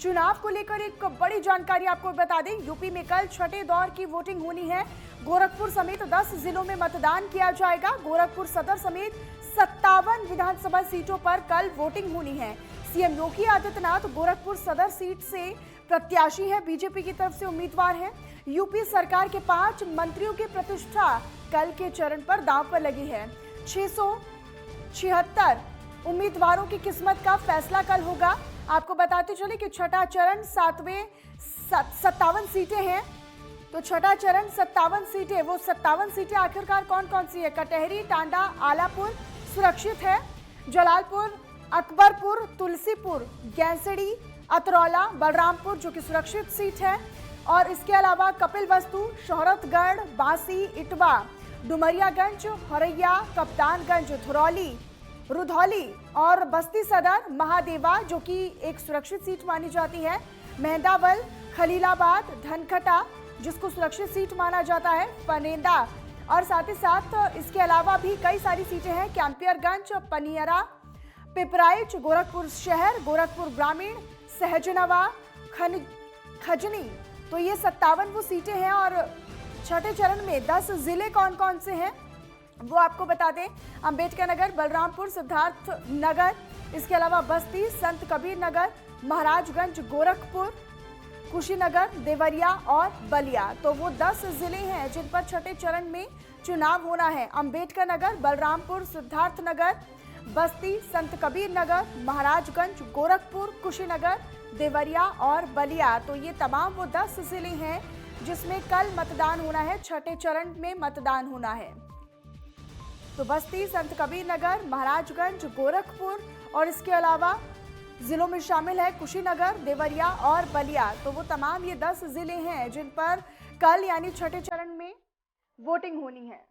चुनाव को लेकर एक बड़ी जानकारी आपको बता दें, यूपी में कल छठे दौर की वोटिंग होनी है। गोरखपुर समेत 10 जिलों में मतदान किया जाएगा। गोरखपुर सदर समेत 57 विधानसभा सीटों पर कल वोटिंग होनी है। सीएम योगी आदित्यनाथ गोरखपुर सदर सीट से प्रत्याशी है, बीजेपी की तरफ से उम्मीदवार है। यूपी सरकार के 5 मंत्रियों की प्रतिष्ठा कल के चरण पर दांव पर लगी है। 676 उम्मीदवारों की किस्मत का फैसला कल होगा। आपको बताते चले कि छठा चरण 57 सीटें हैं, तो छठा चरण 57 सीटें, वो 57 सीटें आखिरकार कौन कौन सी है? कटहरी, टांडा, आलापुर सुरक्षित है। जलालपुर, अकबरपुर, तुलसीपुर, गैंसड़ी, अतरौला, बलरामपुर जो कि सुरक्षित सीट है। और इसके अलावा कपिलवस्तु, शोहरतगढ़, बांसी, इटवा, डुमरियागंज, हरैया, कप्तानगंज, धुरौली, रुधौली और बस्ती सदर, महादेवा जो कि एक सुरक्षित सीट मानी जाती है, मेहंदावल, खलीलाबाद, धनखटा जिसको सुरक्षित सीट माना जाता है, फनेंदा और साथ ही साथ इसके अलावा भी कई सारी सीटें हैं, कैंपियरगंज, पनियरा, पिपराइच, गोरखपुर शहर, गोरखपुर ग्रामीण, सहजनवा, खजनी। तो ये 57 वो सीटें हैं। और छठे चरण में 10 जिले कौन कौन से हैं वो आपको बता दें, अंबेडकर नगर, बलरामपुर, सिद्धार्थ नगर, इसके अलावा बस्ती, संत कबीर नगर, महाराजगंज, गोरखपुर, कुशीनगर, देवरिया और बलिया। तो वो 10 जिले हैं जिन पर छठे चरण में चुनाव होना है। अंबेडकर नगर, बलरामपुर, सिद्धार्थ नगर, बस्ती, संत कबीर नगर, महाराजगंज, गोरखपुर, कुशीनगर, देवरिया और बलिया। तो ये तमाम वो 10 जिले हैं जिसमें कल मतदान होना है, छठे चरण में मतदान होना है। तो बस्ती, संत कबीर नगर, महाराजगंज, गोरखपुर और इसके अलावा जिलों में शामिल है कुशीनगर, देवरिया और बलिया। तो वो तमाम ये 10 जिले हैं जिन पर कल यानी छठे चरण में वोटिंग होनी है।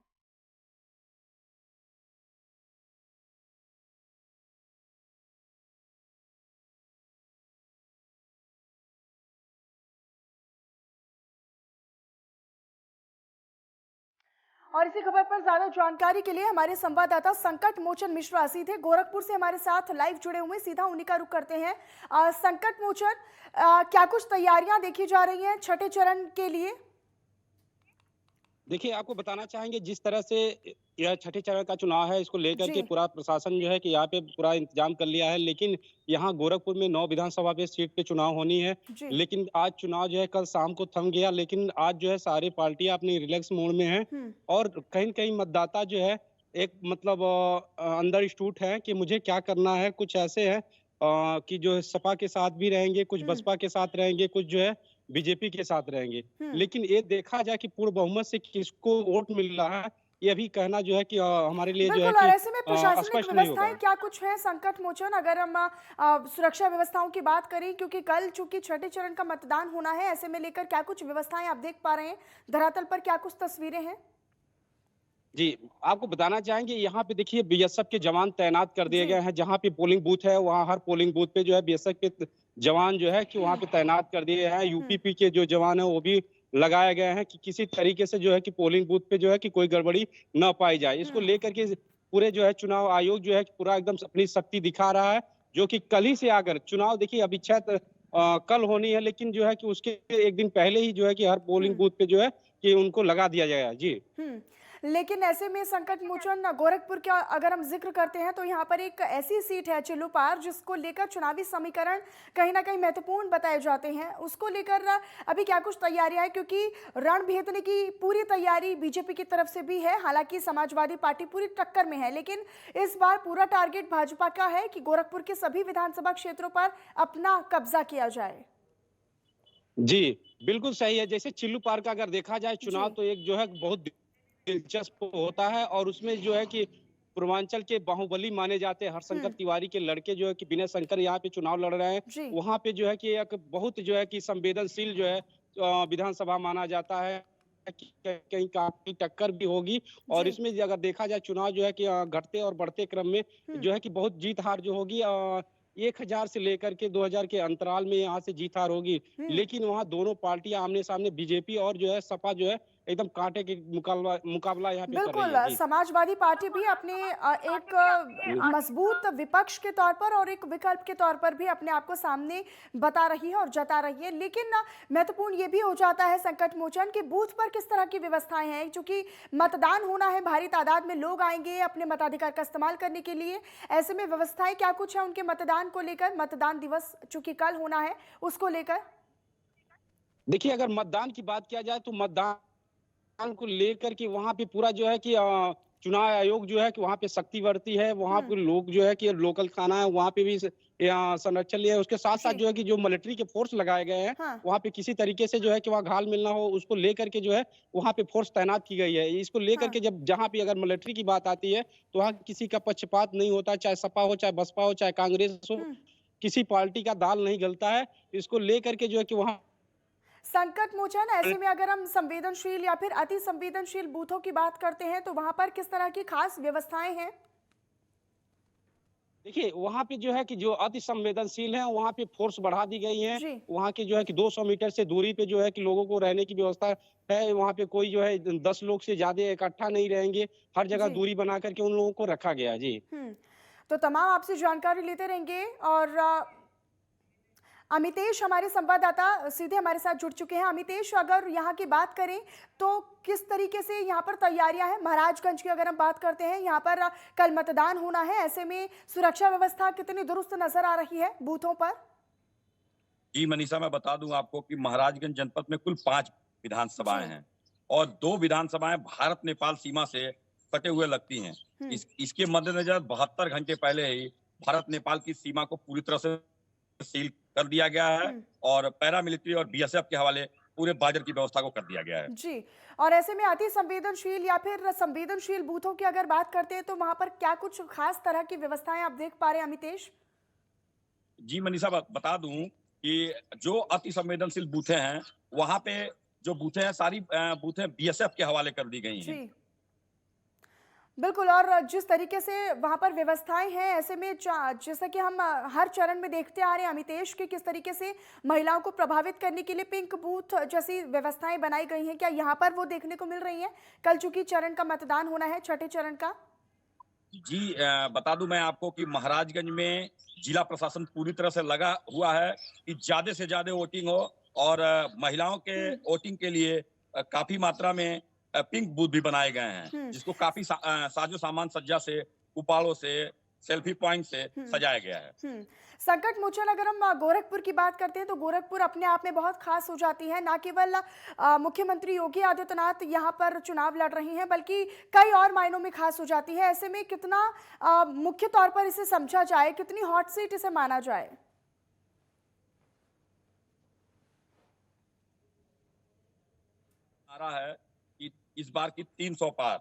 और इसी खबर पर ज्यादा जानकारी के लिए हमारे संवाददाता संकट मोचन मिश्रा सीधे गोरखपुर से हमारे साथ लाइव जुड़े हुए, सीधा उन्हीं का रुख करते हैं। संकट मोचन, क्या कुछ तैयारियां देखी जा रही हैं छठे चरण के लिए? देखिए, आपको बताना चाहेंगे जिस तरह से यह छठे चरण का चुनाव है, इसको लेकर के पूरा प्रशासन जो है कि यहाँ पे पूरा इंतजाम कर लिया है। लेकिन यहाँ गोरखपुर में 9 विधानसभा पे सीट पे चुनाव होनी है। लेकिन आज चुनाव जो है कल शाम को थम गया, लेकिन आज जो है सारी पार्टियां अपनी रिलैक्स मोड में हैं और कहीं न कहीं मतदाता जो है एक मतलब अंदर स्टूट है कि मुझे क्या करना है। कुछ ऐसे हैं कि जो सपा के साथ भी रहेंगे, कुछ बसपा के साथ रहेंगे, कुछ जो है बीजेपी के साथ रहेंगे। लेकिन ये देखा जाए कि पूर्ण बहुमत से किसको वोट मिल रहा है, ये अभी कहना जो है कि हमारे लिए जो है बिल्कुल। और कि ऐसे में प्रशासनिक स्पष्ट नहीं व्यवस्थाएं होगा। क्या कुछ है संकट मोचन, अगर हम सुरक्षा व्यवस्थाओं की बात करें, क्योंकि कल चूंकि छठे चरण का मतदान होना है, ऐसे में लेकर क्या कुछ व्यवस्थाएं आप देख पा रहे हैं, धरातल पर क्या कुछ तस्वीरें हैं? जी, आपको बताना चाहेंगे यहाँ पे देखिए बीएसएफ के जवान तैनात कर दिए गए हैं। जहाँ पे पोलिंग बूथ है, वहाँ हर पोलिंग बूथ पे जो है बीएसएफ के जवान जो है कि वहाँ पे तैनात कर दिए हैं। यूपीपी के जो जवान है वो भी लगाए गए हैं कि किसी तरीके से जो है कि पोलिंग बूथ पे जो है कि कोई गड़बड़ी न पाई जाए। इसको लेकर के पूरे जो है चुनाव आयोग जो है पूरा एकदम अपनी शक्ति दिखा रहा है, जो कि कल ही से आकर चुनाव देखिए अभी कल होनी है, लेकिन जो है कि उसके 1 दिन पहले ही जो है कि हर पोलिंग बूथ पे जो है कि उनको लगा दिया जाएगा। जी। लेकिन ऐसे में संकट मोचन, गोरखपुर का अगर हम जिक्र करते हैं तो यहाँ पर एक ऐसी सीट है चिल्लूपार जिसको लेकर चुनावी समीकरण कहीं ना कहीं महत्वपूर्ण बताए जाते हैं। उसको लेकर अभी क्या कुछ तैयारियां है, क्योंकि रण भेदने की पूरी तैयारी बीजेपी की तरफ से भी है, हालांकि समाजवादी पार्टी पूरी टक्कर में है, लेकिन इस बार पूरा टारगेट भाजपा का है कि गोरखपुर के सभी विधानसभा क्षेत्रों पर अपना कब्जा किया जाए। जी, बिल्कुल सही है। जैसे चिल्लूपार का अगर देखा जाए चुनाव, तो एक जो है बहुत दिलचस्प होता है और उसमें जो है कि पूर्वांचल के बाहुबली माने जाते हैं हरशंकर तिवारी के लड़के जो है कि विनय शंकर यहाँ पे चुनाव लड़ रहे हैं। वहाँ पे जो है कि एक बहुत जो है कि संवेदनशील जो है विधानसभा माना जाता है कि कहीं काफी टक्कर भी होगी। और इसमें अगर देखा जाए चुनाव जो है कि घटते और बढ़ते क्रम में जो है कि बहुत जीत हार जो होगी 1000 से लेकर के 2000 के अंतराल में यहाँ से जीत हार होगी। लेकिन वहाँ दोनों पार्टियां आमने सामने बीजेपी और जो है सपा जो है एकदम कांटे के मुकाबला यहाँ पे कर रही बिल्कुल, है। जी। समाजवादी पार्टी भी अपने एक मजबूत विपक्ष के तौर पर और एक विकल्प के तौर पर भी अपने आप को सामने बता रही है और जता रही है। लेकिन महत्वपूर्ण ये भी हो जाता है संकट मोचन कि बूथ पर किस तरह की व्यवस्थाएं हैं, क्योंकि मतदान होना है, भारी तादाद में लोग आएंगे अपने मताधिकार का इस्तेमाल करने के लिए। ऐसे में व्यवस्थाएं क्या कुछ है उनके मतदान को लेकर, मतदान दिवस चूंकि कल होना है उसको लेकर? देखिए, अगर मतदान की बात किया जाए तो मतदान को लेकर के वहाँ पे पूरा जो है कि चुनाव आयोग जो है कि वहाँ पे सख्ती बरती है। वहाँ पे लोग जो है कि लोकल खाना है, वहाँ पे भी संरक्षण लिया है। उसके साथ-साथ जो है कि जो मिलिट्री के फोर्स लगाए गए हैं, हाँ। वहाँ पे किसी तरीके से जो है कि वहाँ घाल मिल ना हो, उसको लेकर के जो है वहाँ पे फोर्स तैनात की गई है। इसको लेकर के हाँ। जब जहाँ पे अगर मिलिट्री की बात आती है, तो वहाँ किसी का पक्षपात नहीं होता, चाहे सपा हो, चाहे बसपा हो, चाहे कांग्रेस हो, किसी पार्टी का दाल नहीं गलता है। इसको लेकर के जो है कि वहाँ संकट मोचन, ऐसे में अगर हम संवेदनशील या फिर अति संवेदनशील बूथों की बात करते हैं तो वहां पर किस तरह की खास व्यवस्थाएं हैं? देखिए, वहाँ पे जो है कि जो अति संवेदनशील है, वहाँ पे फ़ोर्स बढ़ा दी गई है। जी। वहाँ के जो है कि 200 मीटर से दूरी पे जो है कि लोगों को रहने की व्यवस्था है। वहाँ पे कोई जो है 10 लोग से ज़्यादा इकट्ठा नहीं रहेंगे। हर जगह जी। दूरी बना कर के उन लोगों को रखा गया है। जी। तो तमाम आपसे जानकारी लेते रहेंगे और अमितेश हमारे संवाददाता सीधे हमारे साथ जुड़ चुके हैं। अमितेश, अगर यहाँ की बात करें तो किस तरीके से यहाँ पर तैयारियां हैं? महाराजगंज की अगर हम बात करते हैं, यहाँ पर कल मतदान होना है, ऐसे में सुरक्षा व्यवस्था कितनी दुरुस्त नजर आ रही है बूथों पर? जी मनीषा, मैं बता दूं आपको कि महाराजगंज जनपद में कुल 5 विधानसभाएं हैं और 2 विधानसभाएं भारत नेपाल सीमा से सटे हुए लगती हैं। इसके मद्देनजर 72 घंटे पहले ही भारत नेपाल की सीमा को पूरी तरह से सील कर दिया गया है और पैरामिलिट्री और बीएसएफ के हवाले पूरे बाजार की व्यवस्था को कर दिया गया है। जी। और ऐसे में अति संवेदनशील या फिर संवेदनशील बूथों की अगर बात करते हैं तो वहां पर क्या कुछ खास तरह की व्यवस्थाएं आप देख पा रहे हैं अमितेश? जी मनीषा, बता दूं कि जो अति संवेदनशील बूथें हैं, वहां पे जो बूथें हैं, सारी बूथें बीएसएफ के हवाले कर दी गई हैं। बिल्कुल, और जिस तरीके से वहाँ पर व्यवस्थाएं हैं, ऐसे में जैसा कि हम हर चरण में देखते आ रहे हैं अमितेश, कि किस तरीके से महिलाओं को प्रभावित करने के लिए पिंक बूथ जैसी व्यवस्थाएं बनाई गई हैं, क्या यहाँ पर वो देखने को मिल रही हैं कल चूंकि चरण का मतदान होना है, छठे चरण का? जी बता दूं मैं आपको कि महाराजगंज में जिला प्रशासन पूरी तरह से लगा हुआ है कि ज्यादा से ज्यादा वोटिंग हो और महिलाओं के वोटिंग के लिए काफी मात्रा में पिंक बूथ भी बनाए गए हैं, जिसको काफी साजो सामान सज्जा से, उपाड़ों से, सेल्फी पॉइंट से सजाया गया है। संकट मोचन, अगर हम गोरखपुर की बात करते हैं तो गोरखपुर अपने आप में बहुत खास हो जाती है। ना केवल मुख्यमंत्री योगी आदित्यनाथ यहाँ पर चुनाव लड़ रही हैं, बल्कि कई और मायनों में खास हो जाती है। ऐसे में कितना मुख्य तौर पर इसे समझा जाए, कितनी हॉट सीट इसे माना जाए? आ रहा है कि इस बार की 300 पार।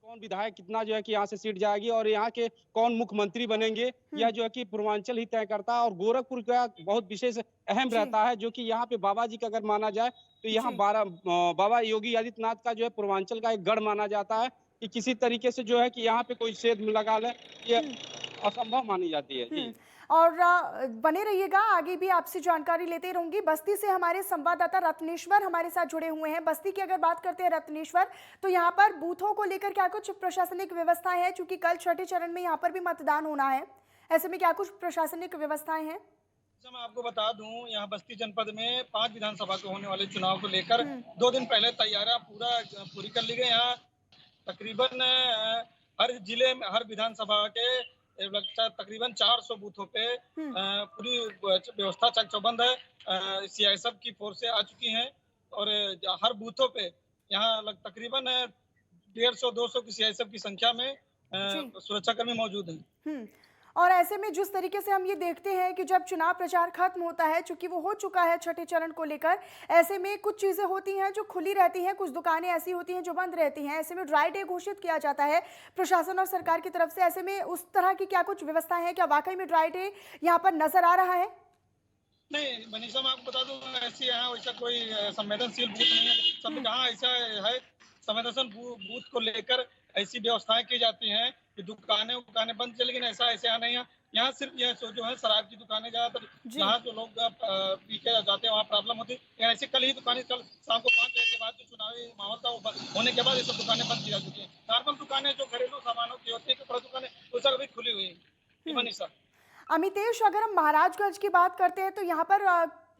कौन विधायक कितना जो है कि यहाँ से सीट जाएगी और यहाँ के कौन मुख्यमंत्री बनेंगे, यह जो है कि पूर्वांचल ही तय करता है। और गोरखपुर का बहुत विशेष अहम रहता है, जो कि यहाँ पे बाबा जी का अगर माना जाए तो यहाँ बाबा योगी आदित्यनाथ का जो है पूर्वांचल का एक गढ़ माना जाता है कि किसी तरीके से जो है कि यहाँ पे कोई सेध लगा ले, ये असंभव मानी जाती है। जी। और बने रहिएगा, आगे भी आपसे जानकारी लेते रहूंगी। बस्ती से हमारे संवाददाता रत्नेश्वर हमारे साथ जुड़े हुए हैं। बस्ती की अगर बात करते हैं रत्नेश्वर, तो यहाँ पर बूथों को लेकर क्या कुछ प्रशासनिक व्यवस्थाएं हैं, क्योंकि कल छठे चरण में यहाँ पर भी मतदान होना है, ऐसे में क्या कुछ प्रशासनिक व्यवस्थाएं हैं? मैं आपको बता दूं, यहाँ बस्ती जनपद में 5 विधानसभा को होने वाले चुनाव को लेकर 2 दिन पहले तैयारियां पूरी कर ली गई। यहाँ तकरीबन हर जिले में, हर विधानसभा के तकरीबन 400 बूथों पे पूरी व्यवस्था चक चौबंद है। सीआईएसएफ की फोर्सें आ चुकी हैं और हर बूथों पे यहाँ तकरीबन 150-200 की सीआईएसएफ की संख्या में सुरक्षाकर्मी मौजूद हैं। और ऐसे में जिस तरीके से हम ये देखते हैं कि जब चुनाव प्रचार खत्म होता है, चूंकि वो हो चुका है छठे चरण को लेकर, ऐसे में कुछ चीजें होती हैं जो खुली रहती हैं, कुछ दुकानें ऐसी होती हैं जो बंद रहती हैं। ऐसे में ड्राई डे घोषित किया जाता है प्रशासन और सरकार की तरफ से। ऐसे में उस तरह की क्या कुछ व्यवस्थाएं हैं? क्या वाकई में ड्राई डे यहाँ पर नजर आ रहा है? नहीं मनीषा, मैं आपको बता दूं, ऐसी यहाँ वैसा कोई संवेदनशील बूथ नहीं है। सब जहाँ ऐसा है संवेदनशील बूथ को लेकर ऐसी व्यवस्थाएं की जाती हैं कि दुकानें बंद चलेगी, ऐसा ऐसे यहाँ नहीं है। यहाँ सिर्फ यह जो है शराब की दुकानें ज्यादातर, जहाँ जो लोग पी के जाते हैं वहाँ प्रॉब्लम होती है। ऐसे कल ही दुकानें, कल शाम को 5 बजे के बाद जो चुनावी माहौल था वो होने के बाद ये सब दुकानें बंद की जा चुकी है। नॉर्मल दुकानें जो घरेलू सामानों की होती है, कपड़ा दुकानें, वो सब अभी खुली हुई है। मनीषा। अमितेश, अगर हम महाराजगंज की बात करते हैं तो यहाँ पर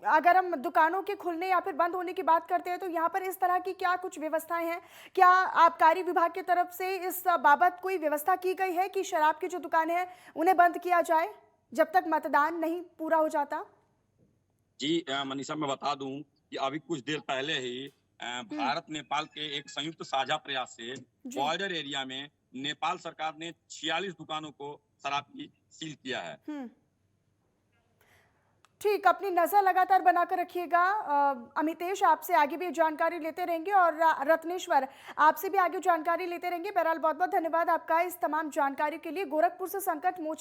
अगर हम दुकानों के खुलने या फिर बंद होने की बात करते हैं तो यहाँ पर इस तरह की क्या कुछ व्यवस्थाएं हैं? क्या आबकारी विभाग की तरफ से इस बाबत कोई व्यवस्था की गई है कि शराब की जो दुकानें हैं उन्हें बंद किया जाए जब तक मतदान नहीं पूरा हो जाता? जी मनीषा, मैं बता दूं कि अभी कुछ देर पहले ही भारत नेपाल के एक संयुक्त साझा प्रयास से बॉर्डर एरिया में नेपाल सरकार ने 46 दुकानों को शराब की सील किया है। ठीक, अपनी नजर लगातार बनाकर रखिएगा। अमितेश, आपसे आगे भी जानकारी लेते रहेंगे और रत्नेश्वर, आपसे भी आगे जानकारी लेते रहेंगे। बहरहाल बहुत बहुत धन्यवाद आपका इस तमाम जानकारी के लिए। गोरखपुर से संकट मोचन